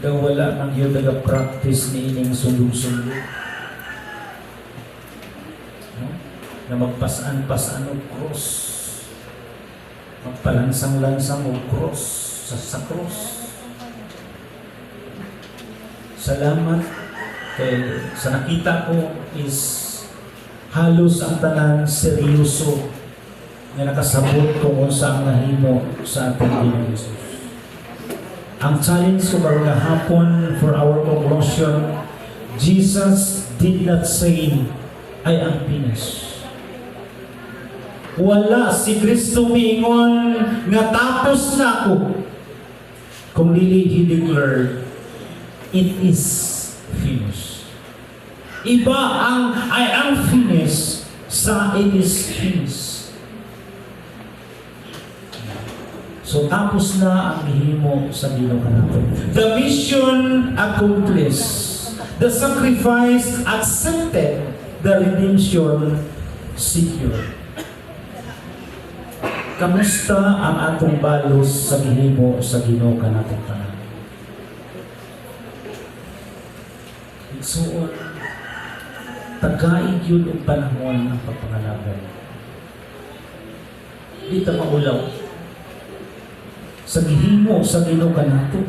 Daw wala nang yun taga-practice ni ining sulong-sulong. No? Na magpasaan-pasaan o cross. Magpalansang-lansang o cross sa cross. Salamat kay sa nakita ko is halos ang tanan seryoso nga nakasabot kung sa ang nahimo sa ating Panginoon Jesus. Ang challenge ko karong hapon for our conclusion, Jesus did not say, I am finished. Wala si Kristo miingon nga tapos na ako. Kung dili he declared, it is finished. Iba ang I am finished sa it is finished. So tapos na ang gihimo sa Ginoo natin. The mission accomplished. The sacrifice accepted. The redemption secured. Kamusta ang atong balos sa gihimo sa Ginoo natin tanan? Igsuon, tagaig yun ang panahon ng pagpangalaban. Di ta maulaw sa gihimo sa Ginoo nato.